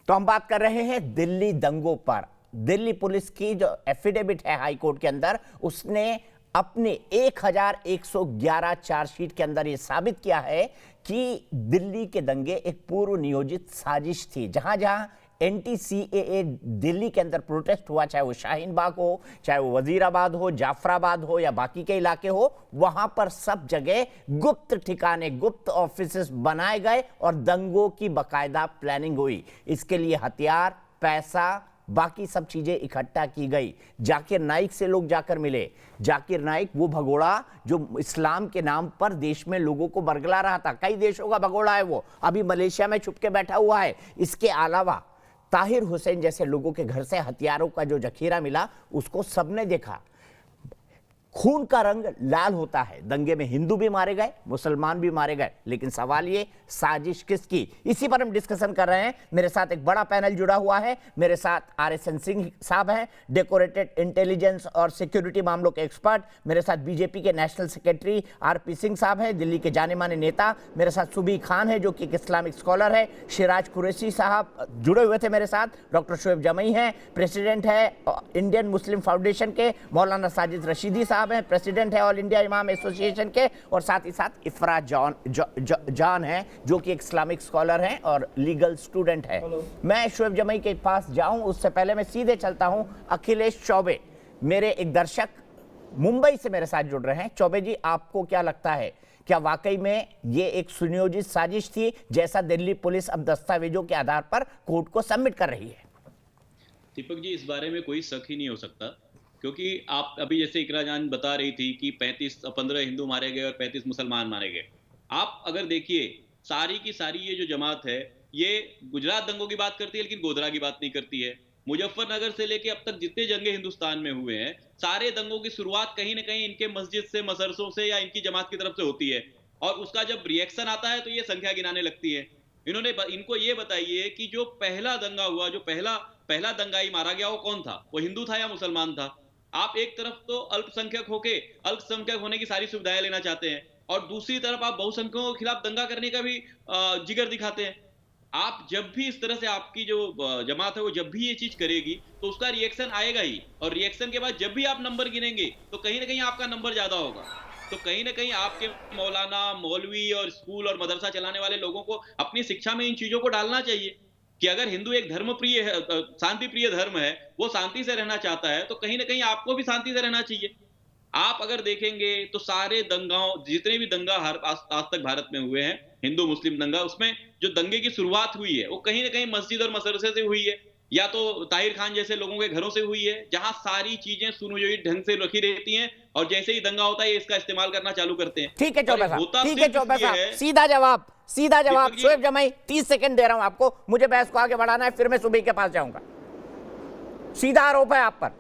तो हम बात कर रहे हैं दिल्ली दंगों पर। दिल्ली पुलिस की जो एफिडेविट है हाई कोर्ट के अंदर, उसने अपने 1111 चार्जशीट के अंदर यह साबित किया है कि दिल्ली के दंगे एक पूर्व नियोजित साजिश थी। जहां जहां एंटी-सीएए दिल्ली के अंदर प्रोटेस्ट हुआ, चाहे वो शाहीन बाग हो, चाहे वो वजीराबाद हो, जाफराबाद हो या बाकी के इलाके हो, वहां पर सब जगह गुप्त ठिकाने, गुप्त ऑफिसेस बनाए गए और दंगों की बकायदा प्लानिंग हुई। इसके लिए हथियार, पैसा, बाकी सब चीजें इकट्ठा की गई। जाकिर नाइक से लोग जाकर मिले। जाकिर नाइक वो भगोड़ा जो इस्लाम के नाम पर देश में लोगों को बरगला रहा था, कई देशों का भगोड़ा है वो, अभी मलेशिया में छुप के बैठा हुआ है। इसके अलावा ताहिर हुसैन जैसे लोगों के घर से हथियारों का जो जखीरा मिला, उसको सबने देखा। खून का रंग लाल होता है। दंगे में हिंदू भी मारे गए, मुसलमान भी मारे गए, लेकिन सवाल ये साजिश किसकी, इसी पर हम डिस्कशन कर रहे हैं। मेरे साथ एक बड़ा पैनल जुड़ा हुआ है। मेरे साथ RSN सिंह साहब हैं, डेकोरेटेड इंटेलिजेंस और सिक्योरिटी मामलों के एक्सपर्ट। मेरे साथ बीजेपी के नेशनल सेक्रेटरी RP सिंह साहब हैं, दिल्ली के जाने माने नेता। मेरे साथ सुबी खान है जो कि एक इस्लामिक स्कॉलर है। शिराज कुरैशी साहब जुड़े हुए थे मेरे साथ। डॉक्टर शोएब जमई हैं, प्रेसिडेंट है इंडियन मुस्लिम फाउंडेशन के। मौलाना साजिद रशीदी साहब हैं, प्रेसिडेंट है ऑल इंडिया इमाम एसोसिएशन के। और साथ ही साथ इफ्रा जान है जो कि एक इस्लामिक स्कॉलर हैं और लीगल स्टूडेंट है। मैं शोएब जमई के पास जाऊं उससे पहले मैं सीधे चलता हूं अखिलेश चौबे, मेरे एक दर्शक मुंबई से मेरे साथ जुड़ रहे हैं। चौबे जी, आपको क्या लगता है, क्या वाकई में ये एक सुनियोजित साजिश थी, जैसा दिल्ली पुलिस अब दस्तावेजों के आधार पर कोर्ट को सबमिट कर रही है? दीपक जी, इस बारे में कोई शक ही नहीं हो सकता, क्योंकि आप अभी जैसे इकरा जान बता रही थी कि 15 हिंदू मारे गए और 35 मुसलमान मारे गए। आप अगर देखिए, सारी की सारी ये जो जमात है, ये गुजरात दंगों की बात करती है लेकिन गोधरा की बात नहीं करती है। मुजफ्फरनगर से लेके अब तक जितने जंगे हिंदुस्तान में हुए हैं, सारे दंगों की शुरुआत कहीं ना कहीं इनके मस्जिद से, मदरसों से या इनकी जमात की तरफ से होती है। और उसका जब रिएक्शन आता है तो ये संख्या गिनाने लगती है। इनको ये बताइए कि जो पहला दंगा हुआ, जो पहला दंगाई मारा गया, वो कौन था? वो हिंदू था या मुसलमान था? आप एक तरफ तो अल्पसंख्यक होने की सारी सुविधाएं लेना चाहते हैं और दूसरी तरफ आप बहुसंख्यकों के खिलाफ दंगा करने का भी जिगर दिखाते हैं। आप जब भी इस तरह से आपकी जो जमात है वो जब भी ये चीज करेगी तो उसका रिएक्शन आएगा ही, और रिएक्शन के बाद जब भी आप नंबर गिनेंगे तो कहीं ना कहीं आपका नंबर ज्यादा होगा। तो कहीं ना कहीं आपके मौलाना, मौलवी और स्कूल और मदरसा चलाने वाले लोगों को अपनी शिक्षा में इन चीजों को डालना चाहिए कि अगर हिंदू एक धर्मप्रिय है, शांति प्रिय धर्म है, वो शांति से रहना चाहता है, तो कहीं ना कहीं आपको भी शांति से रहना चाहिए। आप अगर देखेंगे तो सारे दंगाओं, जितने भी दंगा आज तक भारत में हुए हैं, हिंदू मुस्लिम दंगा, उसमें जो दंगे की शुरुआत हुई है वो कहीं ना कहीं मस्जिद और मदरसे से हुई है, या तो ताहिर खान जैसे लोगों के घरों से हुई है, जहां सारी चीजें सुनियोजित ढंग से रखी रहती हैं और जैसे ही दंगा होता है ये इसका इस्तेमाल करना चालू करते हैं। ठीक है चौबे साहब, ठीक है चौबे साहब, सीधा जवाब शोएब जमई, 30 सेकंड दे रहा हूं आपको, मुझे बहस को आगे बढ़ाना है, फिर मैं सुबह के पास जाऊंगा। सीधा आरोप है आप पर,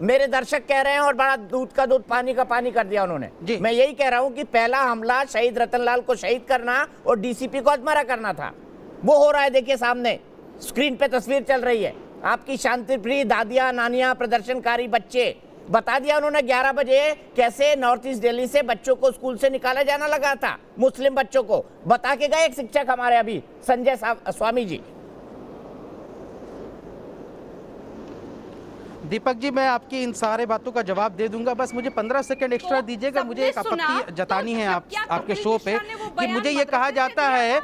मेरे दर्शक कह रहे हैं, और बड़ा दूध का दूध पानी का पानी कर दिया उन्होंने। मैं यही कह रहा हूं कि पहला हमला शहीद रतनलाल को शहीद करना और DCP को अधमरा करना था, वो हो रहा है। देखिए सामने स्क्रीन पे तस्वीर चल रही है, आपकी शांतिप्रिय दादियां, नानियां, प्रदर्शनकारी बच्चे। बता दिया उन्होंने 11 बजे कैसे नॉर्थ ईस्ट दिल्ली से बच्चों को स्कूल से निकाला जाना लगा था, मुस्लिम बच्चों को बता के गए एक शिक्षक हमारे अभी, संजय स्वामी जी। दीपक जी, मैं आपकी इन सारे बातों का जवाब दे दूंगा, बस मुझे 15 सेकंड एक्स्ट्रा दीजिएगा। मुझे एक आपत्ति जतानी है आपके शो पे कि मुझे ये कहा जाता है,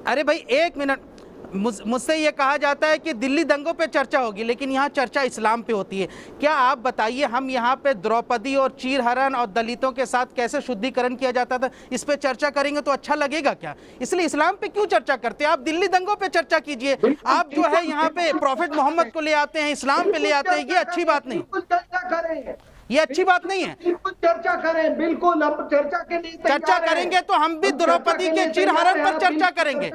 अरे भाई एक मिनट, मुझसे ये कहा जाता है कि दिल्ली दंगों पे चर्चा होगी, लेकिन यहाँ चर्चा इस्लाम पे होती है। क्या आप बताइए, हम यहाँ पे द्रौपदी और चीरहरण और दलितों के साथ कैसे शुद्धिकरण किया जाता था, इस पे चर्चा करेंगे तो अच्छा लगेगा क्या? इसलिए इस्लाम पे क्यों चर्चा करते हैं? आप दिल्ली दंगों पे चर्चा कीजिए। आप जो है यहाँ पे प्रॉफिट मोहम्मद को ले आते हैं, इस्लाम पे ले आते हैं, ये अच्छी बात नहीं, ये अच्छी बात नहीं है। चर्चा करें, बिल्कुल हम चर्चा के लिए चर्चा करेंगे तो हम भी द्रौपदी के चीरहरण पर चर्चा करेंगे।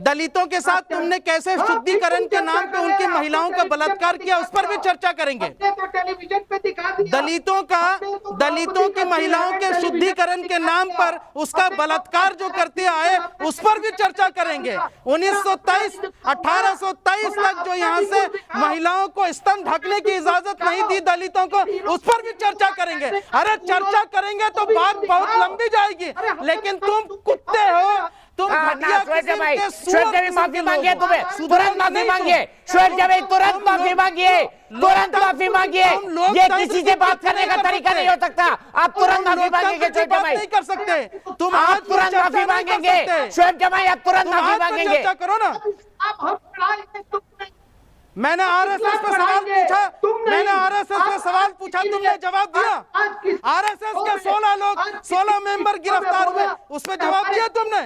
दलितों के साथ तुमने कैसे शुद्धिकरण के नाम पे उनकी महिलाओं का बलात्कार किया, उस पर भी चर्चा करेंगे। टेलीविजन पे दिखा दिया, दलितों की महिलाओं के शुद्धिकरण के नाम पर उसका बलात्कार जो करते आए, उस पर भी चर्चा करेंगे। 1923 1823 तक जो यहाँ से महिलाओं को स्तन ढकने की इजाजत नहीं दी दलितों को, उस पर भी चर्चा करेंगे। अरे चर्चा करेंगे तो बात बहुत लंबी जाएगी, लेकिन तुम कुत्ते हो, तुम ना, घटिया शोएब किस्म जमाई, के शोएब सुअर जमाई किस्म माफी के मांगिए लोग हो। तुम्हें, सुधरोगे तुरंत माफी नहीं मांगिए, तुम। शोएब जमाई तुरंत तुम माफी लोग- मांगिए, तुम तुरंत लोकतंत्र माफी मांगिए। तुम ये लोकतंत्र किसी की से बात बात करने का नहीं कर तरीका सकते। नहीं हो सकता। आप तुरंत माफी मांगेंगे लोकतंत्र की शोएब बात जमाई, नहीं कर सकते तुम। आप आज पर तुरंत चर्चा माफी नहीं कर मांगेंगे सकते। शोएब जमाई, आप तुरंत तुम माफी आज पर मांगेंगे। चर्चा करो ना। अब हम लड़ाई में तुमने मैंने आरएसएस पे सवाल पूछा, मैंने आरएसएस पे सवाल पूछा, तुमने जवाब दिया। आरएसएस के 16 लोग 16 मेंबर गिरफ्तार हुए, उस पर जवाब दिया तुमने।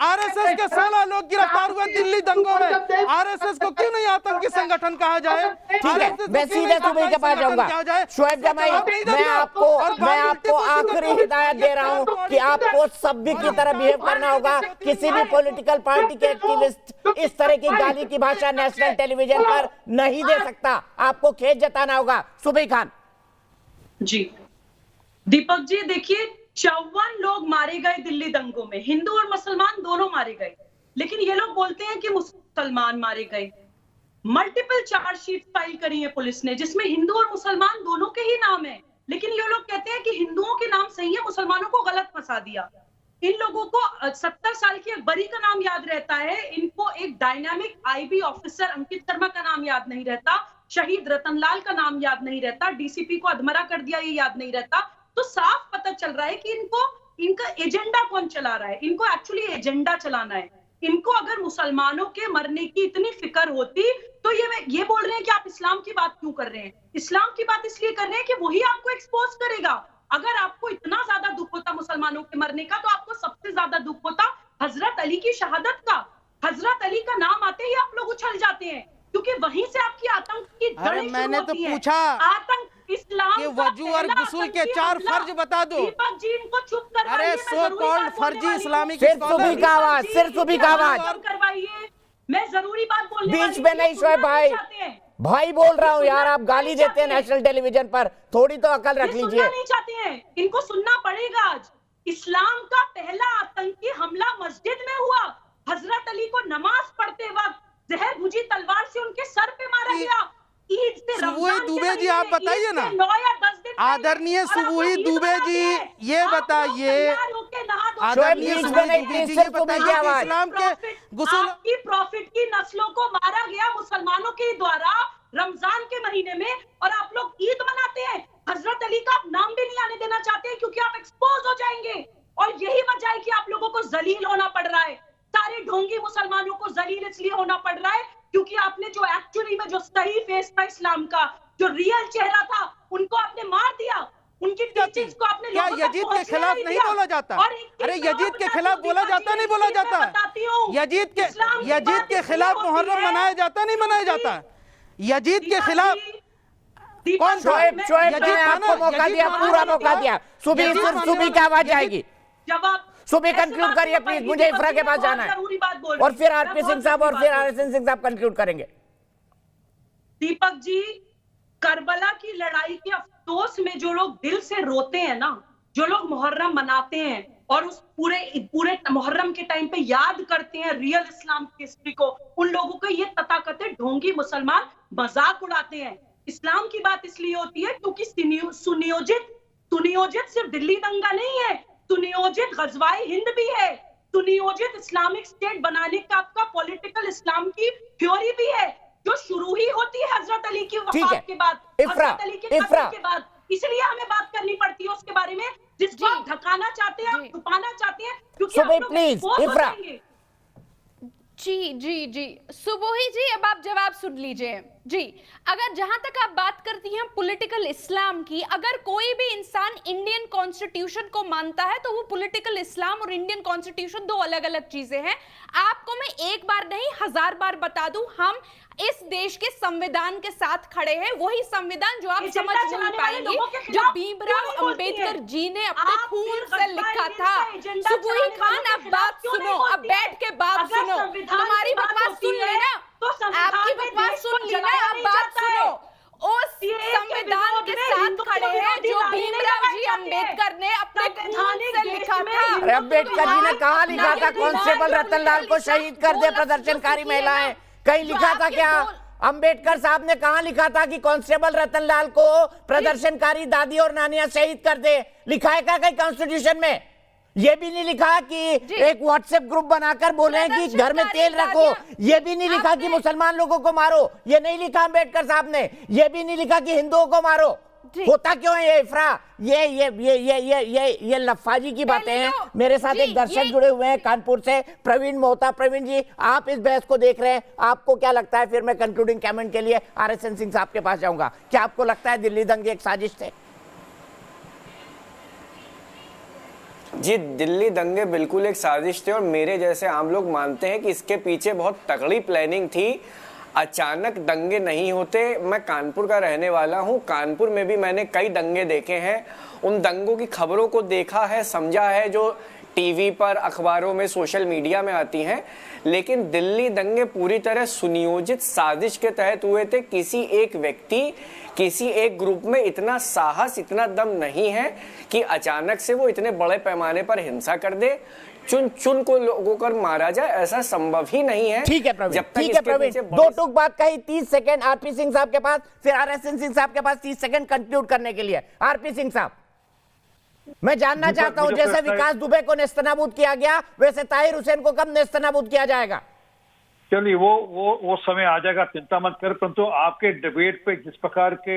आरएसएस के 16 लोग गिरफ्तार हुए दिल्ली दंगों में। आरएसएस को क्यों नहीं आतंकी संगठन कहा जाए? ठीक है, RSS को मैं क्यों सीधे नहीं सुबह के पास आतंकी जाऊंगा। संगठन कहा जाए? शोएब जमाई, जवाब नहीं मैं दिया। आपको और आखिरी हिदायत दे रहा हूं कि आपको सभ्य की तरह बिहेव करना होगा। किसी भी पॉलिटिकल पार्टी के एक्टिविस्ट इस तरह की गाली की भाषा नेशनल टेलीविजन पर नहीं दे सकता। आपको खेद जताना होगा। सुबह खान जी, दीपक जी, देखिए 54 लोग मारे गए दिल्ली दंगों में, हिंदू और मुसलमान दोनों मारे गए, लेकिन ये लोग बोलते हैं कि मुसलमान मारे गए। मल्टीपल चार्जशीट फाइल करी है पुलिस ने, जिसमें हिंदू और मुसलमान दोनों के ही नाम है, लेकिन ये लोग कहते हैं कि हिंदुओं के नाम सही है, मुसलमानों को गलत फंसा दिया। इन लोगों को 70 साल की अकबरी का नाम याद रहता है, इनको एक dynamic IB officer Ankit Sharma का नाम याद नहीं रहता, शहीद रतनलाल का नाम याद नहीं रहता, डीसीपी को अधमरा कर दिया ये याद नहीं रहता। तो साफ पता चल रहा है कि इनका एजेंडा कौन चला रहा है। इनको एक्चुअली एजेंडा चलाना है। इनको अगर मुसलमानों के मरने की इतनी फिक्र होती तो ये बोल रहे हैं कि आप इस्लाम की बात क्यों कर रहे हैं? इस्लाम की बात इसलिए कर रहे हैं कि वही आपको एक्सपोज करेगा। अगर आपको इतना ज्यादा दुख होता मुसलमानों के मरने का, तो आपको सबसे ज्यादा दुख होता हजरत अली की शहादत का। हजरत अली का नाम आते ही आप लोग उछल जाते हैं, क्योंकि वहीं से आपकी आतंक की अरे जड़ें मैंने शुरू तो होती हैं। पूछा आतंक इस्लाम कि का वजू और पहला गुस्ल के आतंकी 4 हमला। फर्ज बता दो। दीपक जी, इनको चुप करवाइए, अरे मैं सो जरूरी कॉल्ड बात बोलने फर्जी वाली हूँ। इस्लामिक सिर्फ स्कॉलर। सुबह का आवाज, सिर्फ सुबह का आवाज। करवाइए, मैं जरूरी बात बोलने बीच वाली में हूँ, नहीं सुनना शोएब भाई, चाहते हैं। भाई बोल रहा हूं यार, आप गाली नहीं देते हैं चाहते। नेशनल टेलीविजन पर, थोड़ी तो अकल रख ये सुनना लीजिए। नहीं चाहते हैं, इनको सुनना पड़ेगा। आज इस्लाम का पहला आतंकी हमला मस्जिद में हुआ। हजरत अली को नमाज पढ़ते वक्त जहर भुजी तलवार से उनके सर पे मारा गया। ईद से सुबुही दुबे जी, आप बताइए ना, 9 या 10 दिन आदरणीय सुबुही दुबे जी, ये बताइए, आदरणीय बीच में सुबुही नहीं, दुबे प्लीज जी, सिर्फ ये सुबह की बताइए कि आवाज। इस्लाम के गुस्ल आपकी प्रॉफिट की नस्लों को मारा गया मुसलमानों के द्वारा रमजान के महीने में, और आप लोग ईद मनाते हैं। हजरत अली का आप नाम भी नहीं आने देना चाहते हैं, क्योंकि आप एक्सपोज हो जाएंगे। और यही वजह है कि आप लोगों को जलील होना पड़ रहा है। सारे ढोंगी मुसलमानों को जलील इसलिए होना पड़ रहा है क्योंकि आपने जो एक्चुअली में जो सही फेस था इस्लाम का, जो रियल चेहरा था, उनको आपने मार दिया। उनकी टीचिंग्स को आपने क्या लोगों तक यजीद के पहुंचने खिलाफ नहीं दिया। बोला जाता? और एक अरे चीज़ मैं यजीद और के बताती खिलाफ हूँ, बोला दीपा जाता जी, नहीं बोला इसलिए मैं जाता? बताती हूँ। यजीद इस्लाम की यजीद बात के इसलिए खिलाफ होती मुहर्रम है। मनाया जाता नहीं मनाया जाता? यजीद के दीपा खिलाफ जी, दीपा कौन जी, शोएब मैं- शोएब यजीद मैंने था आपको ना, मौका यजीद दिया, मानने पूरा वाला मौका था। दिया। सुबह यजीद सिर्फ मानने सुबह की वाला- आवाज यजीद- जाएगी। जवाब सुबह ऐसे कंक्लूड बात करिए नहीं प्लीज, पाएगी। मुझे दीपक इफ्रा जी, के मैं पास बहुत जाना है, जरूरी बात बोल और रही फिर हूँ। आरपी मैं सिंह बहुत साहब और जरूरी फिर बात आरएसएन सिंह साहब कंक्लूड करेंगे। दीपक जी, करबला की लड़ाई के अफसोस में जो लोग दिल से रोते हैं ना, जो लोग मुहर्रम मनाते हैं और उस पूरे मुहर्रम के टाइम पे याद करते हैं रियल इस्लाम की हिस्ट्री को, उन लोगों को ये तथाकथित ढोंगी मुसलमान मजाक उड़ाते हैं। इस्लाम की बात इसलिए होती है क्योंकि सुनियोजित सिर्फ दिल्ली दंगा नहीं है, सुनियोजित गजवाए हिंद भी है, सुनियोजित इस्लामिक स्टेट बनाने का आपका पॉलिटिकल इस्लाम की थ्योरी भी है, जो शुरू ही होती है हजरत अली की ठीक है। वफात के बाद, इफ्रा, हजरत अली के इफ्रा। कत्ल के बाद। इसलिए हमें बात करनी पड़ती है उसके बारे में, जिसको आप ढकाना चाहते हैं, आप छुपाना चाहते हैं, क्योंकि सुबह आप लोग प्लीज, एक्सपोज हो इफ्रा। जाएंगे। जी जी जी, सुबोही जी, अब आप जवाब सुन लीजिए जी। अगर जहां तक आप बात करती हैं पॉलिटिकल इस्लाम की, अगर कोई भी इंसान इंडियन कॉन्स्टिट्यूशन को मानता है तो वो पॉलिटिकल इस्लाम और इंडियन कॉन्स्टिट्यूशन दो अलग अलग चीजें हैं। आपको मैं एक बार नहीं 1000 बार बता दूं, हम इस देश के संविधान के साथ खड़े हैं, वही संविधान जो आप एजेंडा समझ नहीं चलाने वाले पाएंगे, लोगों के जो खिलाफ भीमराव क्यों नहीं बोलती अंबेडकर हैं? जी ने अपने आप खून फिर से गजवाए लिखा हिंद था। का एजेंडा सुबोही चलाने खान, वालों आप के बात खिलाफ क्यों नहीं सुनो, अब बोलती हैं? बैठ के बात अगर सुनो, संविधान हमारी की बात बकवास होती सुन है, ली ना, तो संविधान आपकी में बकवास देश सुन को ली ना, जलाया अब नहीं बात जाता है। सुनो। उस संविधान के साथ खड़े हैं जो भीमराव जी अंबेडकर ने अपने खून से लिखा था। अरे अंबेडकर जी ने कहाँ लिखा था कांस्टेबल रतनलाल को शहीद कर दे प्रदर्शनकारी महिलाएं? कहीं लिखा था क्या? अंबेडकर साहब ने कहाँ लिखा था कि कांस्टेबल रतनलाल को प्रदर्शनकारी दादी और नानियां शहीद कर दे? लिखा है क्या कहीं कॉन्स्टिट्यूशन में? ये भी नहीं लिखा कि एक व्हाट्सएप ग्रुप बनाकर बोले हैं कि घर में तेल रखो। ये भी नहीं लिखा कि मुसलमान लोगों को मारो। ये नहीं लिखा अंबेडकर साहब ने। ये भी नहीं लिखा कि हिंदुओं को मारो। होता क्यों है ये इफ्रा? ये लफाजी की बातें हैं। मेरे साथ एक दर्शक जुड़े हुए हैं कानपुर से, प्रवीण मोहता। प्रवीण जी, आप इस बहस को देख रहे हैं, आपको क्या लगता है? फिर मैं कंक्लूडिंग कमेंट के लिए RSN सिंह साहब के पास जाऊंगा। क्या आपको लगता है दिल्ली दंगे एक साजिश थे? जी, दिल्ली दंगे बिल्कुल एक साजिश थे और मेरे जैसे आम लोग मानते हैं कि इसके पीछे बहुत तगड़ी प्लानिंग थी। अचानक दंगे नहीं होते। मैं कानपुर का रहने वाला हूं। कानपुर में भी मैंने कई दंगे देखे हैं। उन दंगों की खबरों को देखा है, समझा है, जो टीवी पर, अखबारों में, सोशल मीडिया में आती हैं। लेकिन दिल्ली दंगे पूरी तरह सुनियोजित साजिश के तहत हुए थे। किसी एक व्यक्ति, किसी एक ग्रुप में इतना साहस, इतना दम नहीं है कि अचानक से वो इतने बड़े पैमाने पर हिंसा कर दे, चुन चुन को लोगों को मारा जाए। ऐसा संभव ही नहीं है। ठीक है प्रवीण, ठीक है प्रवीण, दो टूक बात कही। 30 सेकंड आरपी सिंह साहब के पास, फिर RSN सिंह साहब के पास 30 सेकंड कंक्लूड करने के लिए। आरपी सिंह साहब, मैं जानना चाहता हूं, जैसे विकास दुबे को नेस्तनाबूद किया गया, वैसे ताहिर हुसैन को कब नेस्तनाबूद किया जाएगा? चलिए वो समय आ जाएगा, चिंता मत कर। परंतु आपके डिबेट पे जिस प्रकार के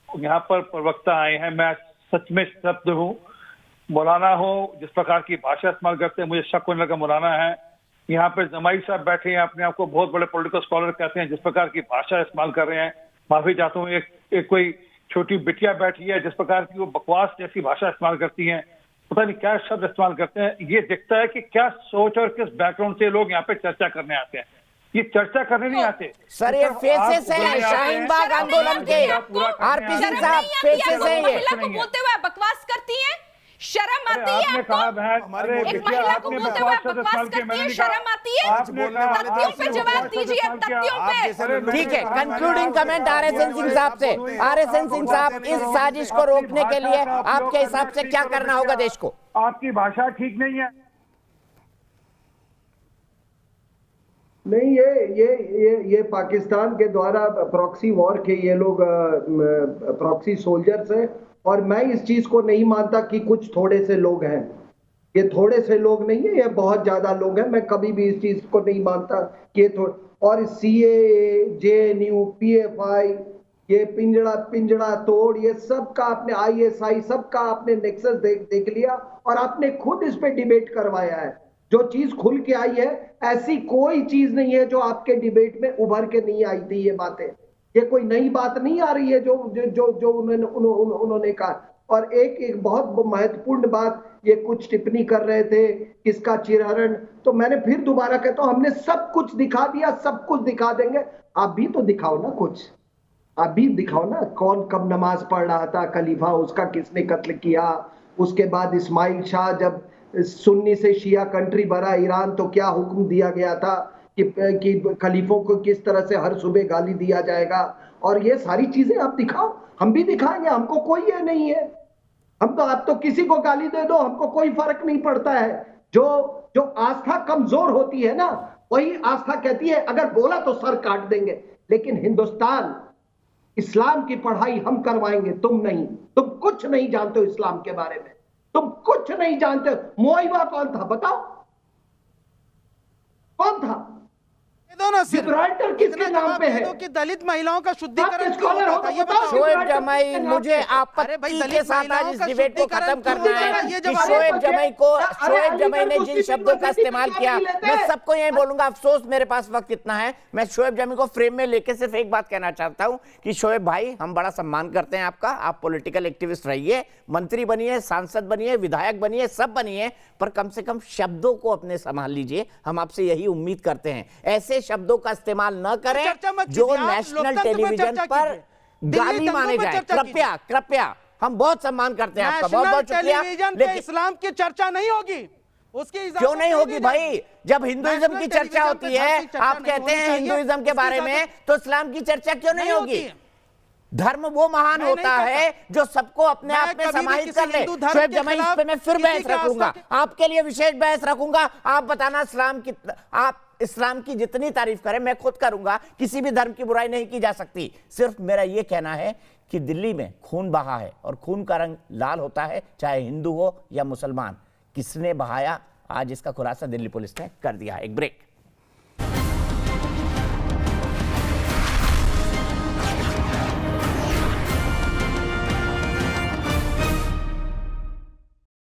यहाँ पर प्रवक्ता आए हैं, मैं सच में स्तब्ध हूँ। मौलाना हो, जिस प्रकार की भाषा इस्तेमाल करते हैं, मुझे शक होने लगा मौलाना है। यहाँ पे जमाई साहब बैठे हैं, अपने आप को बहुत बड़े पॉलिटिकल स्कॉलर कहते हैं, जिस प्रकार की भाषा इस्तेमाल कर रहे हैं। माफी चाहता हूँ, एक कोई छोटी बिटिया बैठी है, जिस प्रकार की वो बकवास जैसी भाषा इस्तेमाल करती हैं, पता नहीं क्या शब्द इस्तेमाल करते हैं। ये दिखता है कि क्या सोच और किस बैकग्राउंड से लोग यहाँ पे चर्चा करने आते हैं। ये चर्चा करने नहीं आते सर। ये फेसेस है शाहीन बाग आंदोलन के। आरपी सिंह साहब, फेसेस है ये। महिला को बोलते हुए बकवास करती है, शर्म आती है आपको? एक महिला को बोलते हुए बकवास करती है, शर्म आती है? तथ्यों पे जवाब दीजिए, तथ्यों पे। ठीक है, कंक्लूडिंग कमेंट RSN सिंह साहब से। RSN सिंह साहब, इस साजिश को रोकने के लिए आपके हिसाब से क्या करना होगा देश को? आपकी भाषा ठीक नहीं है। नहीं, ये पाकिस्तान के द्वारा प्रॉक्सी वॉर के ये लोग प्रॉक्सी सोल्जर्स हैं। और मैं इस चीज को नहीं मानता कि कुछ थोड़े से लोग हैं। ये थोड़े से लोग नहीं है, ये बहुत ज्यादा लोग हैं। मैं कभी भी इस चीज को नहीं मानता कि और CAA, JNU, PFI, ये पिंजड़ा तोड़, ये सबका आपने ISI सबका आपने नेक्सस देख लिया और आपने खुद इस पे डिबेट करवाया है। जो चीज खुल के आई है, ऐसी कोई चीज नहीं है जो आपके डिबेट में उभर के नहीं आई थी। ये बातें, ये कोई नई बात नहीं आ रही है जो उन्होंने कहा। और एक बहुत महत्वपूर्ण बात, ये कुछ टिप्पणी कर रहे थे किसका चिरहरण, तो मैंने फिर दोबारा कहता हूं, हमने सब कुछ दिखा दिया, सब कुछ दिखा देंगे। आप भी तो दिखाओ ना कुछ, आप भी दिखाओ ना, कौन कब नमाज पढ़ रहा था, खलीफा उसका किसने कत्ल किया। उसके बाद इस्माइल शाह जब सुन्नी से शिया कंट्री बना ईरान, तो क्या हुक्म दिया गया था कि खलीफों को किस तरह से हर सुबह गाली दिया जाएगा। और ये सारी चीजें आप दिखाओ, हम भी दिखाएंगे, हमको कोई ये नहीं है। हम तो, आप तो किसी को गाली दे दो, हमको कोई फर्क नहीं पड़ता है। जो आस्था कमजोर होती है ना, वही आस्था कहती है अगर बोला तो सर काट देंगे। लेकिन हिंदुस्तान, इस्लाम की पढ़ाई हम करवाएंगे, तुम नहीं। तुम कुछ नहीं जानते हो इस्लाम के बारे में, तुम कुछ नहीं जानते। मुआविया कौन था बताओ, कौन था? जिब्राल्टर किसके नाम पे है? कि दलित महिलाओं का शुद्धिकरण क्यों होता था ये बताओ। शोएब जमाई, मुझे आपत्ति के साथ आज इस डिबेट को खत्म करना है कि शोएब जमाई ने जिन शब्दों का इस्तेमाल किया, मैं सबको यही बोलूंगा। अफसोस मेरे पास वक्त कितना है। मैं शोएब जमाई को फ्रेम में लेके सिर्फ एक बात कहना चाहता हूं कि शोएब भाई, हम बड़ा सम्मान करते हैं आपका। आप पॉलिटिकल एक्टिविस्ट रहिए, मंत्री बनिए, सांसद बनिए, विधायक बनिए, सब बनिए, पर कम से कम शब्दों को अपने संभाल लीजिए। हम आपसे यही उम्मीद करते हैं। ऐसे शब्दों का इस्तेमाल न करें जो नेशनल टेलीविजन पर गाली माने जाए। कृपया, हम बहुत सम्मान करते हैं आपका, बहुत बहुत शुक्रिया। लेकिन इस्लाम की चर्चा नहीं होगी, उसकी क्यों नहीं होगी भाई? जब हिंदुइज्म की चर्चा होती है, आप कहते हैं हिंदुइज्म के बारे में, तो इस्लाम की चर्चा क्यों नहीं होगी? धर्म वो महान होता है जो सबको अपने आप में समाहित कर ले। शोएब जमाई, इस पे मैं फिर बहस रखूंगा, आपके लिए विशेष बहस रखूंगा। आप बताना आप इस्लाम की जितनी तारीफ करें मैं खुद करूंगा, किसी भी धर्म की बुराई नहीं की जा सकती। सिर्फ मेरा यह कहना है कि दिल्ली में खून बहा है और खून का रंग लाल होता है, चाहे हिंदू हो या मुसलमान। किसने बहाया, आज इसका खुलासा दिल्ली पुलिस ने कर दिया है। एक ब्रेक।